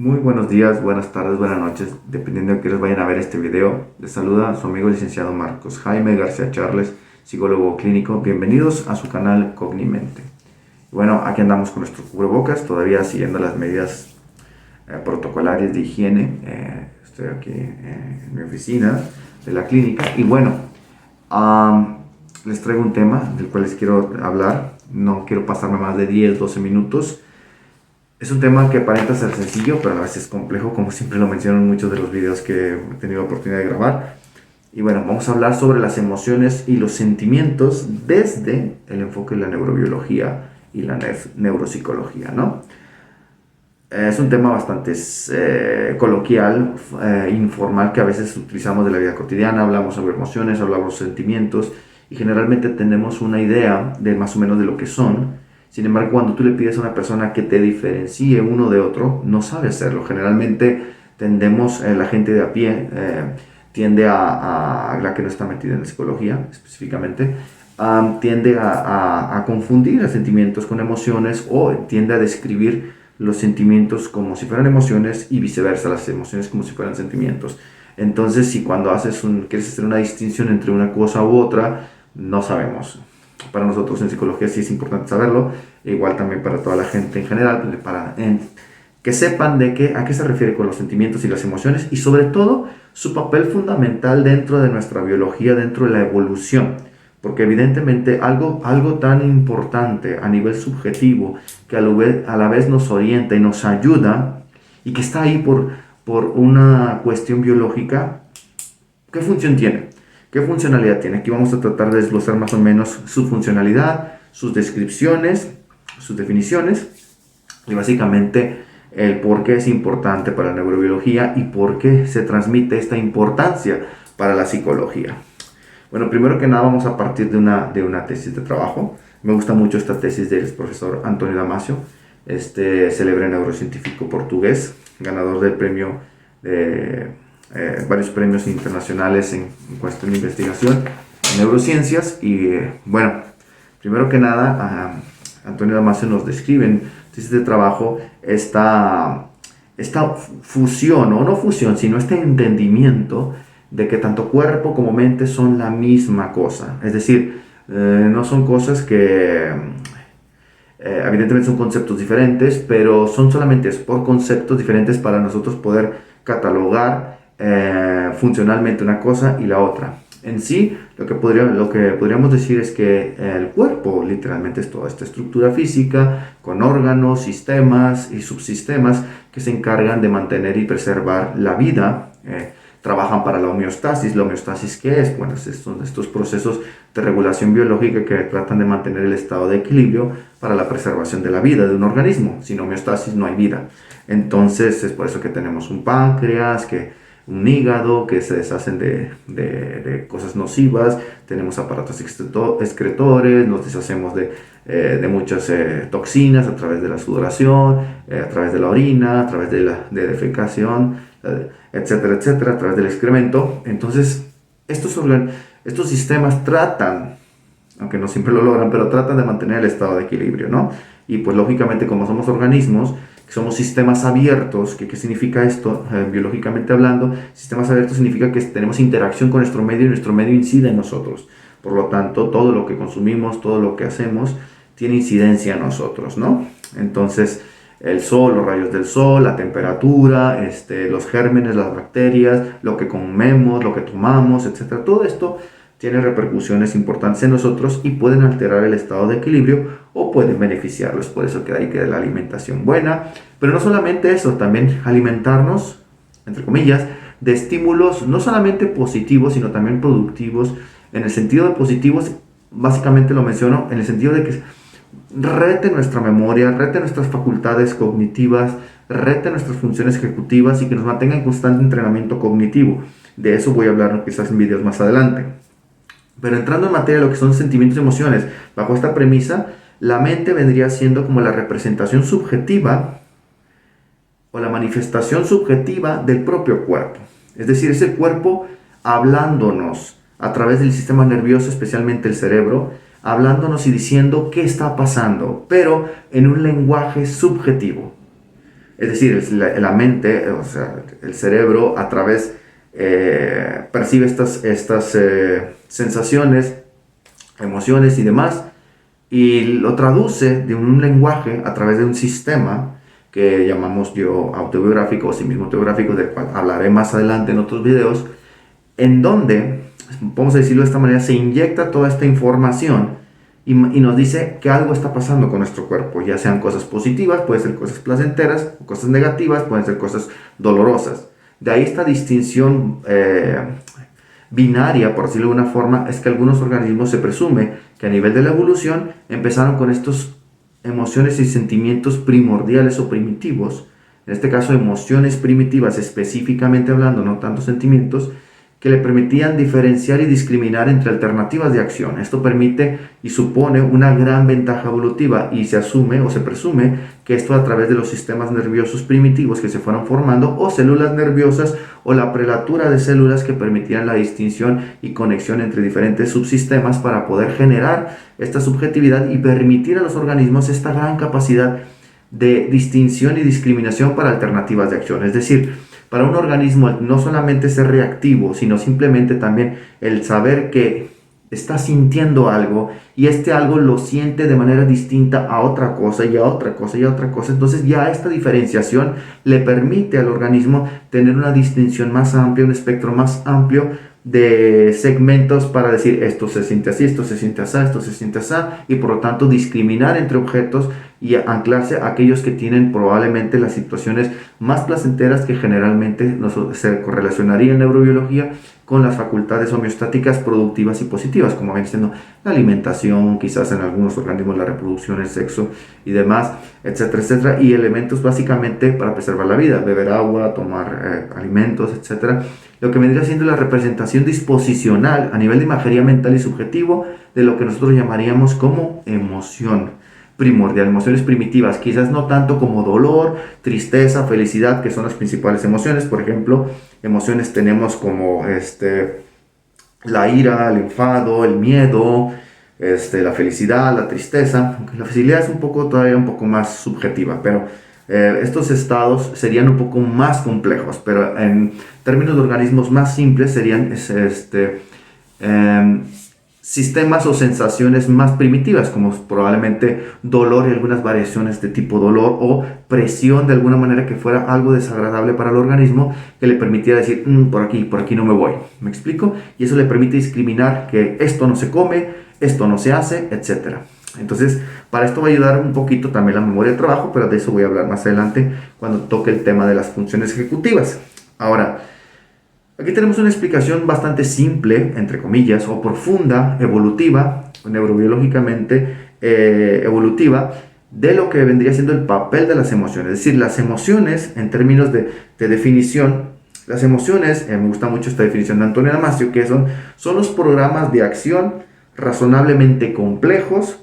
Muy buenos días, buenas tardes, buenas noches, dependiendo de que les vayan a ver este video. Les saluda su amigo licenciado Marcos Jaime García Charles, psicólogo clínico. Bienvenidos a su canal Cognimente. Bueno, aquí andamos con nuestro cubrebocas, todavía siguiendo las medidas protocolarias de higiene. Estoy aquí en mi oficina de la clínica y bueno, les traigo un tema del cual les quiero hablar. No quiero pasarme más de 10-12 minutos. Es un tema que aparenta ser sencillo, pero a la vez es complejo, como siempre lo menciono en muchos de los videos que he tenido la oportunidad de grabar. Y bueno, vamos a hablar sobre las emociones y los sentimientos desde el enfoque de la neurobiología y la neuropsicología, ¿no? Es un tema bastante coloquial, informal, que a veces utilizamos de la vida cotidiana. Hablamos sobre emociones, hablamos de sentimientos y generalmente tenemos una idea de más o menos de lo que son. Sin embargo, cuando tú le pides a una persona que te diferencie uno de otro, no sabe hacerlo. Generalmente tendemos, la gente de a pie tiende a la que no está metida en la psicología específicamente, tiende a confundir los sentimientos con emociones o tiende a describir los sentimientos como si fueran emociones y viceversa, las emociones como si fueran sentimientos. Entonces, si cuando quieres hacer una distinción entre una cosa u otra, no sabemos. Para nosotros en psicología sí es importante saberlo, igual también para toda la gente en general, que sepan a qué se refiere con los sentimientos y las emociones y sobre todo su papel fundamental dentro de nuestra biología, dentro de la evolución. Porque evidentemente algo tan importante a nivel subjetivo que a la vez nos orienta y nos ayuda y que está ahí por una cuestión biológica, ¿qué función tiene? ¿Qué funcionalidad tiene? Aquí vamos a tratar de desglosar más o menos su funcionalidad, sus descripciones, sus definiciones y básicamente el por qué es importante para la neurobiología y por qué se transmite esta importancia para la psicología. Bueno, primero que nada vamos a partir de una tesis de trabajo. Me gusta mucho esta tesis del profesor Antonio Damasio, este célebre neurocientífico portugués, ganador del premio de varios premios internacionales en cuestión de investigación en neurociencias. Y bueno, primero que nada, Antonio Damasio nos describe en tesis de trabajo esta fusión, o no fusión, sino este entendimiento de que tanto cuerpo como mente son la misma cosa. Es decir, no son cosas que evidentemente son conceptos diferentes, pero son solamente por conceptos diferentes para nosotros poder catalogar funcionalmente una cosa y la otra. En sí, lo que podríamos decir es que el cuerpo literalmente es toda esta estructura física con órganos, sistemas y subsistemas que se encargan de mantener y preservar la vida. Trabajan para la homeostasis. ¿La homeostasis qué es? Bueno, son estos procesos de regulación biológica que tratan de mantener el estado de equilibrio para la preservación de la vida de un organismo. Sin homeostasis no hay vida. Entonces es por eso que tenemos un páncreas, un hígado, que se deshacen de cosas nocivas, tenemos aparatos excretores, nos deshacemos de muchas toxinas a través de la sudoración, a través de la orina, a través de defecación, etcétera, etcétera, a través del excremento. Entonces, estos sistemas tratan, aunque no siempre lo logran, pero tratan de mantener el estado de equilibrio, ¿no? Y pues lógicamente como somos organismos, somos sistemas abiertos. ¿Qué significa esto? Biológicamente hablando, sistemas abiertos significa que tenemos interacción con nuestro medio y nuestro medio incide en nosotros. Por lo tanto, todo lo que consumimos, todo lo que hacemos, tiene incidencia en nosotros, ¿no? Entonces, el sol, los rayos del sol, la temperatura, los gérmenes, las bacterias, lo que comemos, lo que tomamos, etc. Todo esto tiene repercusiones importantes en nosotros y pueden alterar el estado de equilibrio o pueden beneficiarlos. Por eso que hay que la alimentación buena. Pero no solamente eso, también alimentarnos, entre comillas, de estímulos no solamente positivos, sino también productivos. En el sentido de positivos, básicamente lo menciono, en el sentido de que rete nuestra memoria, rete nuestras facultades cognitivas, rete nuestras funciones ejecutivas y que nos mantenga en constante entrenamiento cognitivo. De eso voy a hablar quizás en videos más adelante. Pero entrando en materia de lo que son sentimientos y emociones, bajo esta premisa, la mente vendría siendo como la representación subjetiva o la manifestación subjetiva del propio cuerpo. Es decir, es el cuerpo hablándonos a través del sistema nervioso, especialmente el cerebro, hablándonos y diciendo qué está pasando, pero en un lenguaje subjetivo. Es decir, la mente, o sea, el cerebro a través, percibe estas sensaciones, emociones y demás, y lo traduce de un lenguaje a través de un sistema que llamamos yo autobiográfico o sí mismo autobiográfico, del cual hablaré más adelante en otros videos, en donde, vamos a decirlo de esta manera, se inyecta toda esta información y nos dice que algo está pasando con nuestro cuerpo, ya sean cosas positivas, pueden ser cosas placenteras, o cosas negativas, pueden ser cosas dolorosas. De ahí esta distinción binaria, por decirlo de alguna forma, es que algunos organismos se presume que a nivel de la evolución empezaron con estos emociones y sentimientos primordiales o primitivos, en este caso emociones primitivas específicamente hablando, no tanto sentimientos, que le permitían diferenciar y discriminar entre alternativas de acción. Esto permite y supone una gran ventaja evolutiva y se asume o se presume que esto a través de los sistemas nerviosos primitivos que se fueron formando o células nerviosas o la prelatura de células que permitían la distinción y conexión entre diferentes subsistemas para poder generar esta subjetividad y permitir a los organismos esta gran capacidad de distinción y discriminación para alternativas de acción. Es decir, para un organismo no solamente ser reactivo, sino simplemente también el saber que está sintiendo algo y este algo lo siente de manera distinta a otra cosa y a otra cosa y a otra cosa. Entonces ya esta diferenciación le permite al organismo tener una distinción más amplia, un espectro más amplio de segmentos para decir esto se siente así, esto se siente así, esto se siente así, y por lo tanto discriminar entre objetos y anclarse a aquellos que tienen probablemente las situaciones más placenteras que generalmente se correlacionaría en neurobiología con las facultades homeostáticas productivas y positivas, como ven siendo la alimentación, quizás en algunos organismos la reproducción, el sexo y demás, etcétera, etcétera, y elementos básicamente para preservar la vida, beber agua, tomar alimentos, etcétera. Lo que vendría siendo la representación disposicional a nivel de imagería mental y subjetivo de lo que nosotros llamaríamos como emoción primordial, emociones primitivas, quizás no tanto como dolor, tristeza, felicidad, que son las principales emociones. Por ejemplo, emociones tenemos como la ira, el enfado, el miedo, la felicidad, la tristeza, aunque la felicidad es todavía un poco más subjetiva, pero estos estados serían un poco más complejos, pero en términos de organismos más simples serían sistemas o sensaciones más primitivas, como probablemente dolor y algunas variaciones de tipo dolor o presión de alguna manera que fuera algo desagradable para el organismo que le permitiera decir por aquí no me voy. ¿Me explico? Y eso le permite discriminar que esto no se come, esto no se hace, etc. Entonces, para esto va a ayudar un poquito también la memoria de trabajo, pero de eso voy a hablar más adelante cuando toque el tema de las funciones ejecutivas. Ahora, aquí tenemos una explicación bastante simple, entre comillas, o profunda, evolutiva, neurobiológicamente evolutiva, de lo que vendría siendo el papel de las emociones. Es decir, las emociones, en términos de definición, las emociones, me gusta mucho esta definición de Antonio Damasio, que son los programas de acción razonablemente complejos,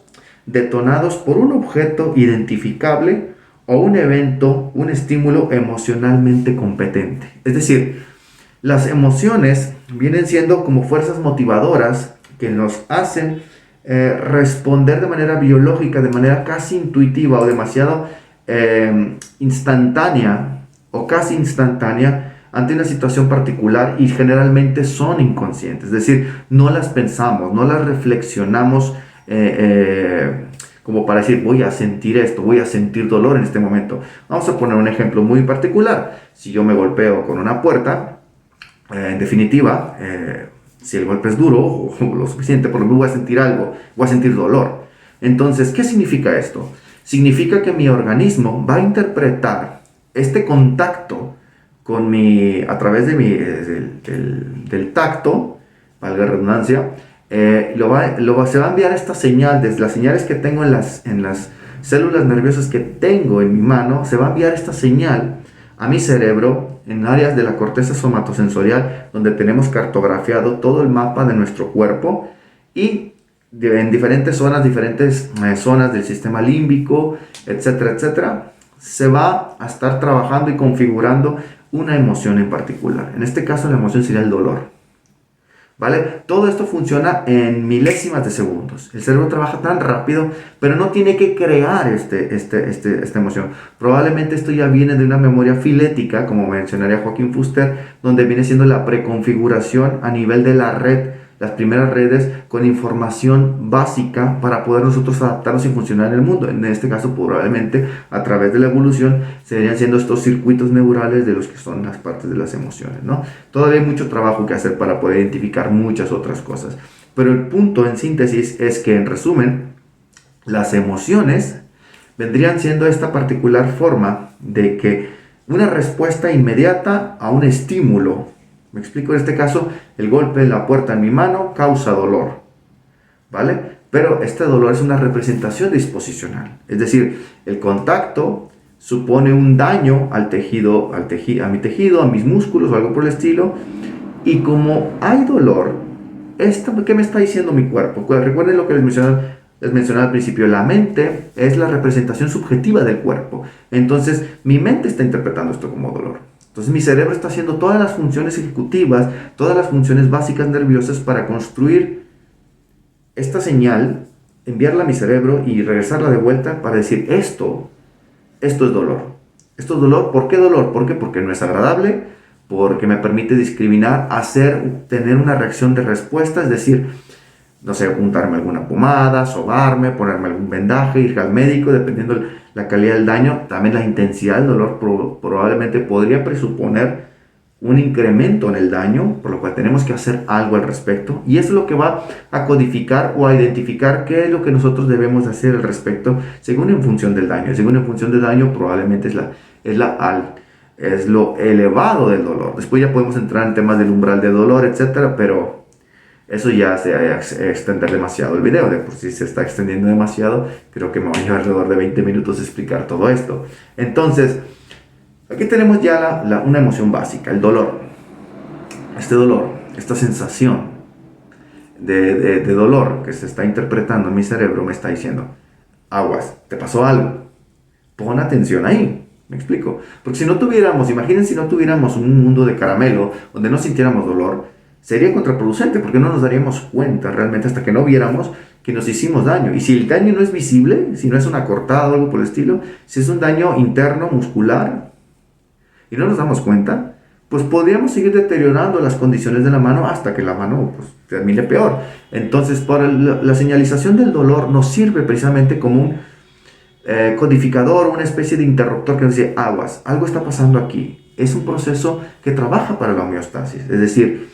detonados por un objeto identificable o un evento, un estímulo emocionalmente competente. Es decir, las emociones vienen siendo como fuerzas motivadoras que nos hacen responder de manera biológica, de manera casi intuitiva o demasiado instantánea o casi instantánea ante una situación particular y generalmente son inconscientes. Es decir, no las pensamos, no las reflexionamos como para decir voy a sentir esto, voy a sentir dolor en este momento. Vamos a poner un ejemplo muy particular. Si yo me golpeo con una puerta, en definitiva, si el golpe es duro o lo suficiente, por lo menos voy a sentir algo, voy a sentir dolor. Entonces, ¿qué significa esto? Significa que mi organismo va a interpretar este contacto con a través de del tacto, valga la redundancia, se va a enviar esta señal, desde las señales que tengo en las células nerviosas que tengo en mi mano, se va a enviar esta señal a mi cerebro en áreas de la corteza somatosensorial donde tenemos cartografiado todo el mapa de nuestro cuerpo y en diferentes zonas del sistema límbico, etcétera, etcétera, se va a estar trabajando y configurando una emoción en particular. En este caso la emoción sería el dolor. ¿vale? Todo esto funciona en milésimas de segundos. El cerebro trabaja tan rápido, pero no tiene que crear esta emoción. Probablemente esto ya viene de una memoria filética, como mencionaría Joaquín Fuster, donde viene siendo la preconfiguración a nivel de la red, las primeras redes con información básica para poder nosotros adaptarnos y funcionar en el mundo. En este caso, probablemente a través de la evolución serían siendo estos circuitos neurales de los que son las partes de las emociones, ¿no? Todavía hay mucho trabajo que hacer para poder identificar muchas otras cosas. Pero el punto en síntesis es que, en resumen, las emociones vendrían siendo esta particular forma de que una respuesta inmediata a un estímulo. Me explico, en este caso, el golpe en la puerta en mi mano causa dolor, ¿vale? Pero este dolor es una representación disposicional. Es decir, el contacto supone un daño al tejido, a mi tejido, a mis músculos o algo por el estilo. Y como hay dolor, ¿qué me está diciendo mi cuerpo? Recuerden lo que les mencionaba al principio. La mente es la representación subjetiva del cuerpo. Entonces, mi mente está interpretando esto como dolor. Entonces mi cerebro está haciendo todas las funciones ejecutivas, todas las funciones básicas nerviosas para construir esta señal, enviarla a mi cerebro y regresarla de vuelta para decir esto es dolor. Esto es dolor. ¿Por qué dolor? ¿Por qué? Porque no es agradable, porque me permite discriminar, tener una reacción de respuesta, es decir, no sé, untarme alguna pomada, sobarme, ponerme algún vendaje, ir al médico, dependiendo de la calidad del daño. También la intensidad del dolor probablemente podría presuponer un incremento en el daño, por lo cual tenemos que hacer algo al respecto. Y eso es lo que va a codificar o a identificar qué es lo que nosotros debemos hacer al respecto, según en función del daño. Según en función del daño, probablemente es lo elevado del dolor. Después ya podemos entrar en temas del umbral de dolor, etcétera, pero eso ya se va a extender demasiado el video. De por sí se está extendiendo demasiado. Creo que me va a llevar alrededor de 20 minutos explicar todo esto. Entonces, aquí tenemos ya una emoción básica, el dolor. Este dolor, esta sensación de dolor que se está interpretando en mi cerebro me está diciendo, aguas, te pasó algo. Pon atención ahí. ¿Me explico? Porque si no tuviéramos, imaginen si no tuviéramos un mundo de caramelo donde no sintiéramos dolor, sería contraproducente porque no nos daríamos cuenta realmente hasta que no viéramos que nos hicimos daño. Y si el daño no es visible, si no es una cortada o algo por el estilo, si es un daño interno, muscular, y no nos damos cuenta, pues podríamos seguir deteriorando las condiciones de la mano hasta que la mano pues, termine peor. Entonces, la señalización del dolor nos sirve precisamente como un codificador, una especie de interruptor que nos dice, aguas, algo está pasando aquí. Es un proceso que trabaja para la homeostasis, es decir,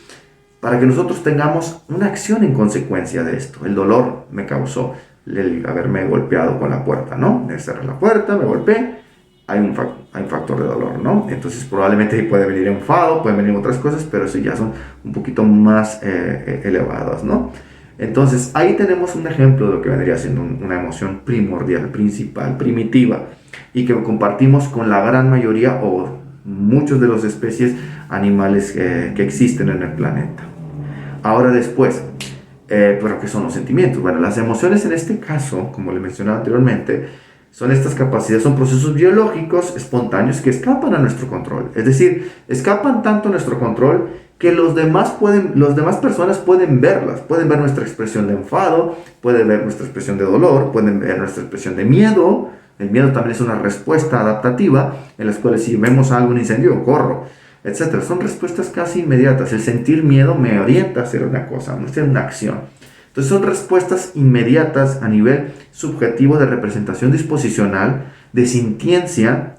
para que nosotros tengamos una acción en consecuencia de esto. El dolor me causó el haberme golpeado con la puerta, ¿no? Me cerré la puerta, me golpeé, hay un factor de dolor, ¿no? Entonces probablemente puede venir enfado, pueden venir otras cosas, pero eso ya son un poquito más elevadas, ¿no? Entonces ahí tenemos un ejemplo de lo que vendría siendo una emoción primordial, principal, primitiva, y que compartimos con la gran mayoría o muchos de las especies animales que existen en el planeta. Ahora después, ¿pero qué son los sentimientos? Bueno, las emociones en este caso, como le mencionaba anteriormente, son estas capacidades, son procesos biológicos espontáneos que escapan a nuestro control. Es decir, escapan tanto a nuestro control que las demás personas pueden verlas. Pueden ver nuestra expresión de enfado, pueden ver nuestra expresión de dolor, pueden ver nuestra expresión de miedo. El miedo también es una respuesta adaptativa en las cuales si vemos algo, un incendio, corro, etc. Son respuestas casi inmediatas. El sentir miedo me orienta a hacer una cosa, a hacer una acción. Entonces son respuestas inmediatas a nivel subjetivo de representación disposicional, de sintiencia,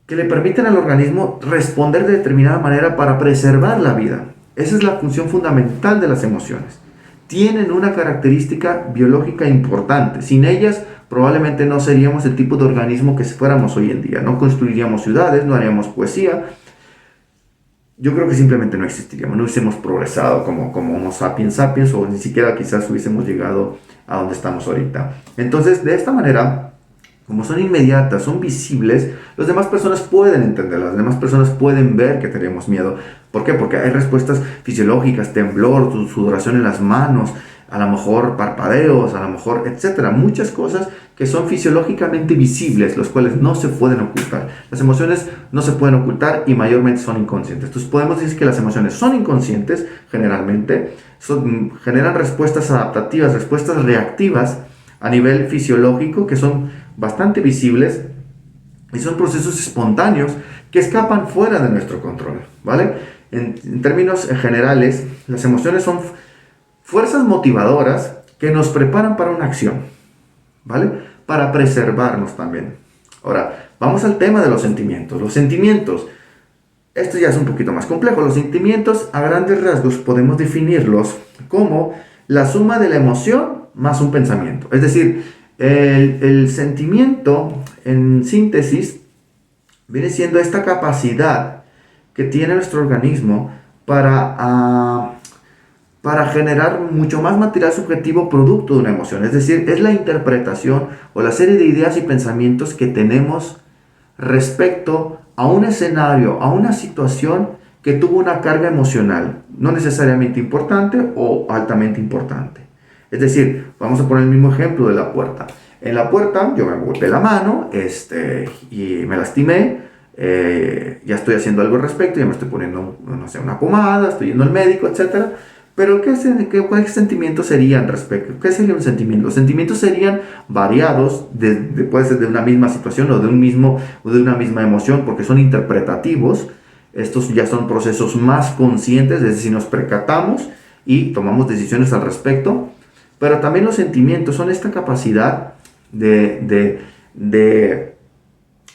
que le permiten al organismo responder de determinada manera para preservar la vida. Esa es la función fundamental de las emociones. Tienen una característica biológica importante. Sin ellas, probablemente no seríamos el tipo de organismo que fuéramos hoy en día. No construiríamos ciudades, no haríamos poesía. Yo creo que simplemente no existiríamos, no hubiésemos progresado como Homo sapiens sapiens, o ni siquiera quizás hubiésemos llegado a donde estamos ahorita. Entonces, de esta manera, como son inmediatas, son visibles, las demás personas pueden entenderlas, las demás personas pueden ver que tenemos miedo. ¿Por qué? Porque hay respuestas fisiológicas, temblor, sudoración en las manos, a lo mejor parpadeos, a lo mejor, etcétera. Muchas cosas que son fisiológicamente visibles, los cuales no se pueden ocultar. Las emociones no se pueden ocultar y mayormente son inconscientes. Entonces podemos decir que las emociones son inconscientes, generalmente, generan respuestas adaptativas, respuestas reactivas a nivel fisiológico que son bastante visibles y son procesos espontáneos que escapan fuera de nuestro control, ¿vale? En términos generales, las emociones son fuerzas motivadoras que nos preparan para una acción, ¿vale? Para preservarnos también. Ahora, vamos al tema de los sentimientos. Los sentimientos, esto ya es un poquito más complejo. Los sentimientos, a grandes rasgos, podemos definirlos como la suma de la emoción más un pensamiento. Es decir, el sentimiento, en síntesis, viene siendo esta capacidad que tiene nuestro organismo para generar mucho más material subjetivo producto de una emoción. Es decir, es la interpretación o la serie de ideas y pensamientos que tenemos respecto a un escenario, a una situación que tuvo una carga emocional, no necesariamente importante o altamente importante. Es decir, vamos a poner el mismo ejemplo de la puerta. En la puerta yo me golpeé la mano y me lastimé. Ya estoy haciendo algo al respecto, ya me estoy poniendo, no sé, una pomada, estoy yendo al médico, etc. Pero ¿cuáles sentimientos serían respecto? ¿Qué sería un sentimiento? Los sentimientos serían variados, puede ser de una misma situación o de una misma emoción, porque son interpretativos. Estos ya son procesos más conscientes, es decir, nos percatamos y tomamos decisiones al respecto. Pero también los sentimientos son esta capacidad de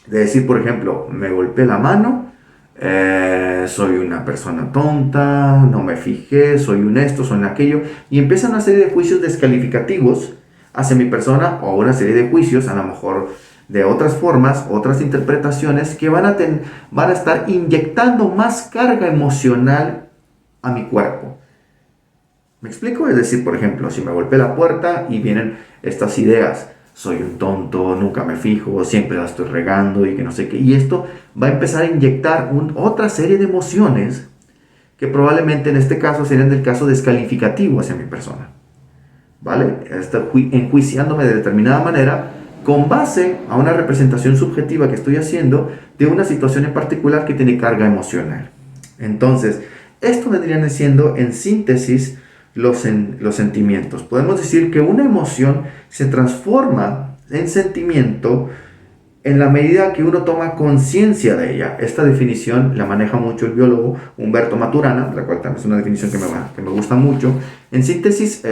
decir, por ejemplo, me golpeé la mano, soy una persona tonta, no me fijé, soy un esto, soy un aquello, y empieza una serie de juicios descalificativos hacia mi persona, o una serie de juicios, a lo mejor de otras formas, otras interpretaciones, que van a estar inyectando más carga emocional a mi cuerpo. ¿Me explico? Es decir, por ejemplo, si me golpeé la puerta y vienen estas ideas, soy un tonto, nunca me fijo, siempre la estoy regando y que no sé qué. Y esto va a empezar a inyectar otra serie de emociones que probablemente en este caso serían del caso descalificativo hacia mi persona. ¿Vale? Está enjuiciándome de determinada manera con base a una representación subjetiva que estoy haciendo de una situación en particular que tiene carga emocional. Entonces, esto vendrían siendo en síntesis los sentimientos. Podemos decir que una emoción se transforma en sentimiento en la medida que uno toma conciencia de ella. Esta definición la maneja mucho el biólogo Humberto Maturana, la cual también es una definición que me gusta mucho. En síntesis,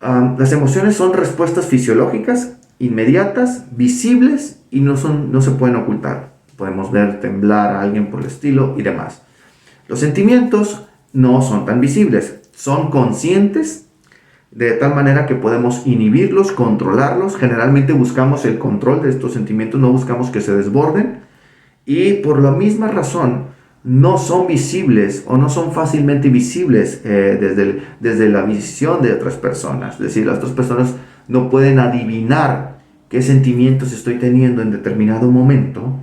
las emociones son respuestas fisiológicas, inmediatas, visibles y no se pueden ocultar. Podemos ver temblar a alguien por el estilo y demás. Los sentimientos no son tan visibles, son conscientes de tal manera que podemos inhibirlos, controlarlos. Generalmente buscamos el control de estos sentimientos, no buscamos que se desborden, y por la misma razón no son visibles o no son fácilmente visibles desde la visión de otras personas. Es decir, las otras personas no pueden adivinar qué sentimientos estoy teniendo en determinado momento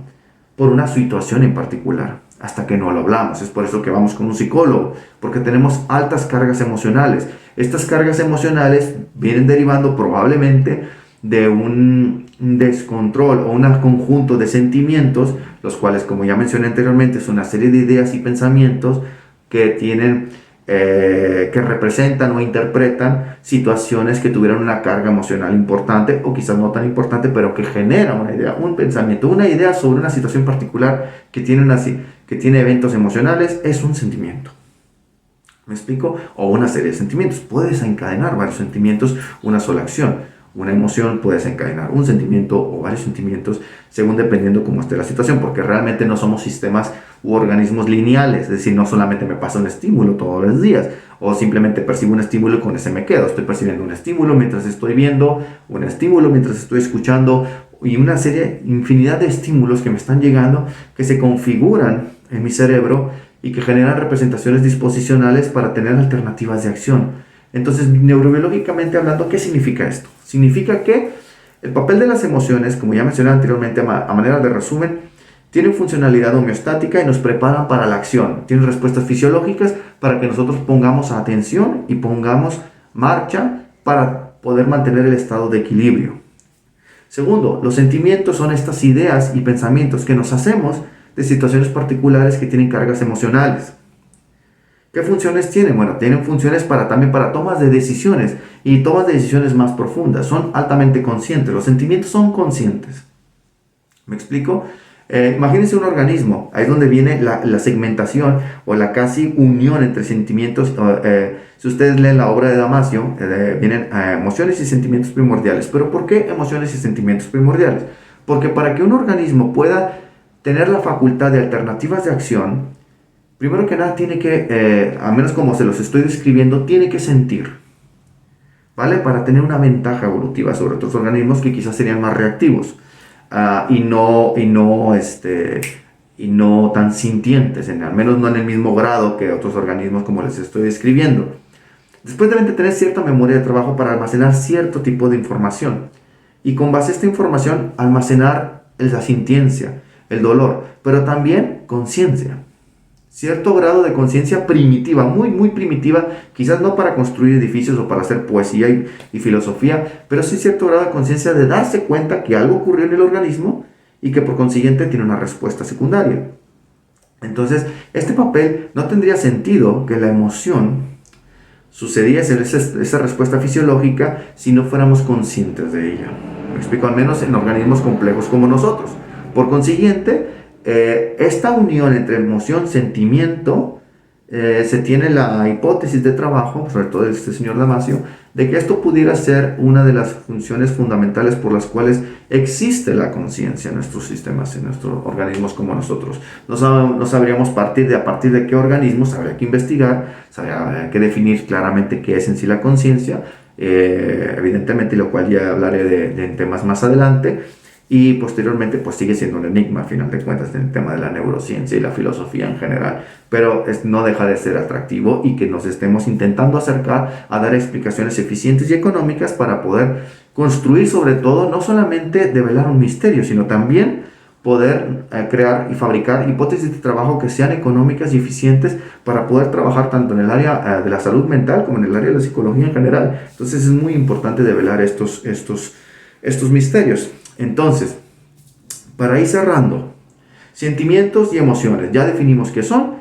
por una situación en particular, hasta que no lo hablamos. Es por eso que vamos con un psicólogo, porque tenemos altas cargas emocionales. Estas cargas emocionales vienen derivando probablemente de un descontrol o un conjunto de sentimientos, los cuales, como ya mencioné anteriormente, son una serie de ideas y pensamientos que que representan o interpretan situaciones que tuvieron una carga emocional importante o quizás no tan importante, pero que genera una idea, un pensamiento, una idea sobre una situación particular que tiene eventos emocionales. Es un sentimiento. ¿Me explico? O una serie de sentimientos. Puede desencadenar varios sentimientos, una sola acción. Una emoción puede desencadenar un sentimiento o varios sentimientos, según dependiendo cómo esté la situación, porque realmente no somos sistemas u organismos lineales. Es decir, no solamente me pasa un estímulo todos los días, o simplemente percibo un estímulo y con ese me quedo. Estoy percibiendo un estímulo mientras estoy viendo, un estímulo mientras estoy escuchando, y una serie, infinidad de estímulos que me están llegando, que se configuran en mi cerebro y que generan representaciones disposicionales para tener alternativas de acción. Entonces, neurobiológicamente hablando, ¿qué significa esto? Significa que el papel de las emociones, como ya mencioné anteriormente a manera de resumen, Tienen funcionalidad homeostática y nos preparan para la acción. Tienen respuestas fisiológicas para que nosotros pongamos atención y pongamos marcha para poder mantener el estado de equilibrio. Segundo, los sentimientos son estas ideas y pensamientos que nos hacemos de situaciones particulares que tienen cargas emocionales. ¿Qué funciones tienen? Bueno, tienen funciones también para tomas de decisiones y tomas de decisiones más profundas. Son altamente conscientes. Los sentimientos son conscientes. ¿Me explico? Imagínense un organismo, ahí es donde viene la segmentación o la casi unión entre sentimientos. Si ustedes leen la obra de Damasio, vienen emociones y sentimientos primordiales. ¿Pero por qué emociones y sentimientos primordiales? Porque para que un organismo pueda tener la facultad de alternativas de acción, primero que nada tiene que, a menos como se los estoy describiendo, tiene que sentir, ¿vale? Para tener una ventaja evolutiva sobre otros organismos que quizás serían más reactivos. Y no tan sintientes, al menos no en el mismo grado que otros organismos como les estoy describiendo. Después deben de tener cierta memoria de trabajo para almacenar cierto tipo de información y con base a esta información almacenar la sintiencia, el dolor, pero también conciencia. Cierto grado de conciencia primitiva, muy, muy primitiva, quizás no para construir edificios o para hacer poesía y filosofía, pero sí cierto grado de conciencia de darse cuenta que algo ocurrió en el organismo y que por consiguiente tiene una respuesta secundaria. Entonces, este papel no tendría sentido que la emoción sucediese esa respuesta fisiológica si no fuéramos conscientes de ella. Me explico, al menos en organismos complejos como nosotros. Por consiguiente, esta unión entre emoción, sentimiento, se tiene la hipótesis de trabajo, sobre todo de este señor Damasio, de que esto pudiera ser una de las funciones fundamentales por las cuales existe la conciencia en nuestros sistemas, en nuestros organismos como nosotros. No sabríamos a partir de qué organismos, habría que investigar, habría que definir claramente qué es en sí la conciencia, evidentemente, lo cual ya hablaré de temas más adelante. Y posteriormente pues sigue siendo un enigma, a final de cuentas, en el tema de la neurociencia y la filosofía en general, pero no deja de ser atractivo y que nos estemos intentando acercar a dar explicaciones eficientes y económicas para poder construir, sobre todo, no solamente develar un misterio, sino también poder crear y fabricar hipótesis de trabajo que sean económicas y eficientes para poder trabajar tanto en el área de la salud mental como en el área de la psicología en general. Entonces es muy importante develar estos misterios. Entonces, para ir cerrando, sentimientos y emociones, ya definimos qué son,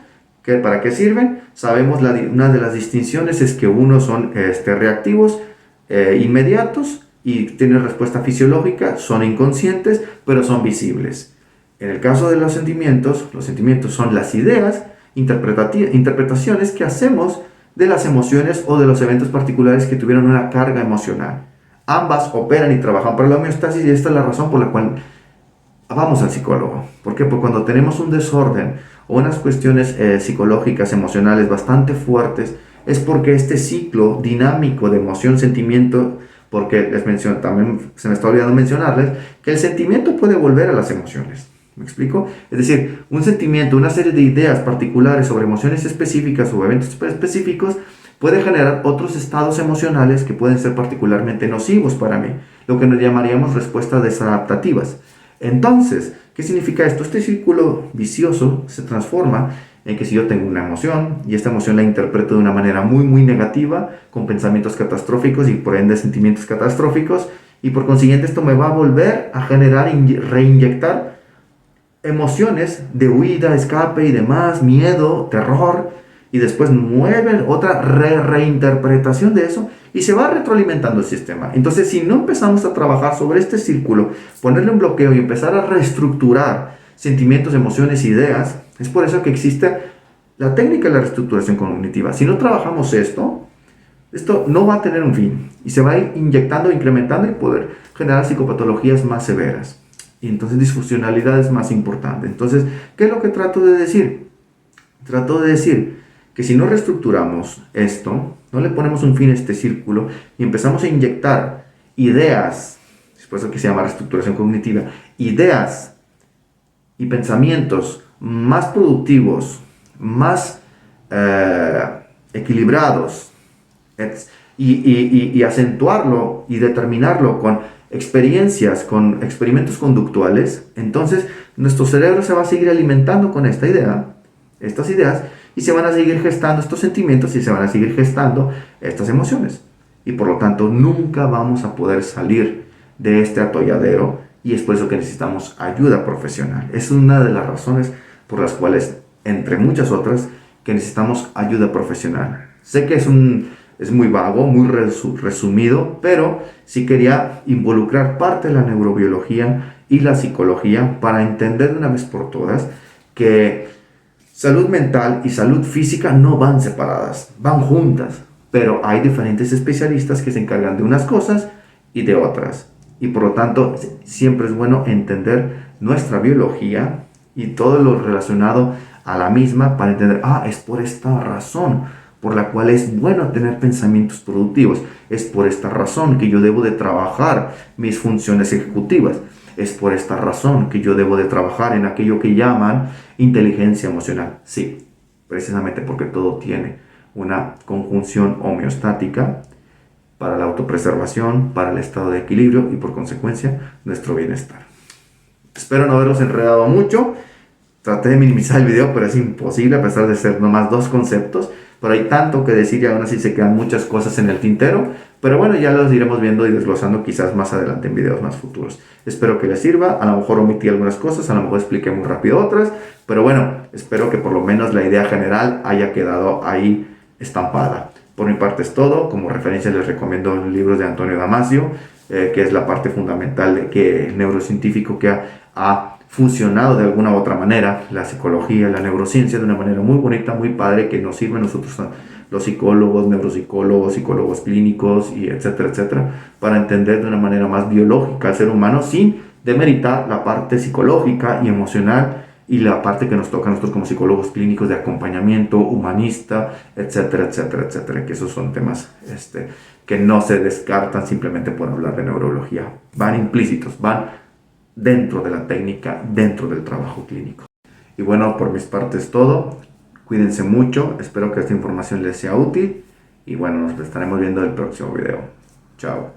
para qué sirven. Sabemos una de las distinciones es que unos son reactivos, inmediatos y tienen respuesta fisiológica, son inconscientes, pero son visibles. En el caso de los sentimientos son las ideas, interpretaciones que hacemos de las emociones o de los eventos particulares que tuvieron una carga emocional. Ambas operan y trabajan para la homeostasis y esta es la razón por la cual vamos al psicólogo. ¿Por qué? Porque cuando tenemos un desorden o unas cuestiones psicológicas, emocionales bastante fuertes, es porque este ciclo dinámico de emoción, sentimiento, porque también se me está olvidando mencionarles, que el sentimiento puede volver a las emociones. ¿Me explico? Es decir, un sentimiento, una serie de ideas particulares sobre emociones específicas o eventos específicos puede generar otros estados emocionales que pueden ser particularmente nocivos para mí, lo que nos llamaríamos respuestas desadaptativas. Entonces, ¿qué significa esto? Este círculo vicioso se transforma en que si yo tengo una emoción y esta emoción la interpreto de una manera muy, muy negativa, con pensamientos catastróficos y por ende sentimientos catastróficos, y por consiguiente esto me va a volver a generar, reinyectar emociones de huida, escape y demás, miedo, terror, y después mueve otra reinterpretación de eso y se va retroalimentando el sistema. Entonces, si no empezamos a trabajar sobre este círculo, ponerle un bloqueo y empezar a reestructurar sentimientos, emociones, ideas, es por eso que existe la técnica de la reestructuración cognitiva. Si no trabajamos esto no va a tener un fin y se va a ir inyectando, incrementando y poder generar psicopatologías más severas. Y entonces disfuncionalidad es más importante. Entonces, ¿qué es lo que trato de decir? Trato de decir que si no reestructuramos esto, no le ponemos un fin a este círculo y empezamos a inyectar ideas, es por eso que se llama reestructuración cognitiva, ideas y pensamientos más productivos, más equilibrados, y acentuarlo y determinarlo con experiencias, con experimentos conductuales, entonces nuestro cerebro se va a seguir alimentando con esta idea, estas ideas, y se van a seguir gestando estos sentimientos y se van a seguir gestando estas emociones. Y por lo tanto nunca vamos a poder salir de este atolladero, y es por eso que necesitamos ayuda profesional. Es una de las razones por las cuales, entre muchas otras, que necesitamos ayuda profesional. Sé que es muy vago, muy resumido, pero sí quería involucrar parte de la neurobiología y la psicología para entender de una vez por todas que salud mental y salud física no van separadas, van juntas, pero hay diferentes especialistas que se encargan de unas cosas y de otras. Y por lo tanto, siempre es bueno entender nuestra biología y todo lo relacionado a la misma para entender, es por esta razón por la cual es bueno tener pensamientos productivos. Es por esta razón que yo debo de trabajar mis funciones ejecutivas. Es por esta razón que yo debo de trabajar en aquello que llaman inteligencia emocional. Sí, precisamente porque todo tiene una conjunción homeostática para la autopreservación, para el estado de equilibrio y por consecuencia nuestro bienestar. Espero no haberos enredado mucho. Traté de minimizar el video, pero es imposible a pesar de ser nomás dos conceptos. Pero hay tanto que decir y aún así se quedan muchas cosas en el tintero. Pero bueno, ya los iremos viendo y desglosando quizás más adelante en videos más futuros. Espero que les sirva. A lo mejor omití algunas cosas, a lo mejor expliqué muy rápido otras. Pero bueno, espero que por lo menos la idea general haya quedado ahí estampada. Por mi parte es todo. Como referencia les recomiendo los libros de Antonio Damasio, que es la parte fundamental de que el neurocientífico que ha fusionado de alguna u otra manera la psicología, la neurociencia de una manera muy bonita, muy padre, que nos sirve a nosotros, los psicólogos, neuropsicólogos, psicólogos clínicos y etcétera, etcétera, para entender de una manera más biológica al ser humano sin demeritar la parte psicológica y emocional y la parte que nos toca a nosotros como psicólogos clínicos de acompañamiento humanista, etcétera, etcétera, etcétera, que esos son temas que no se descartan simplemente por hablar de neurología, van implícitos, van dentro de la técnica, dentro del trabajo clínico. Y bueno, por mis partes todo. Cuídense mucho, espero que esta información les sea útil y bueno, nos estaremos viendo en el próximo video. Chao.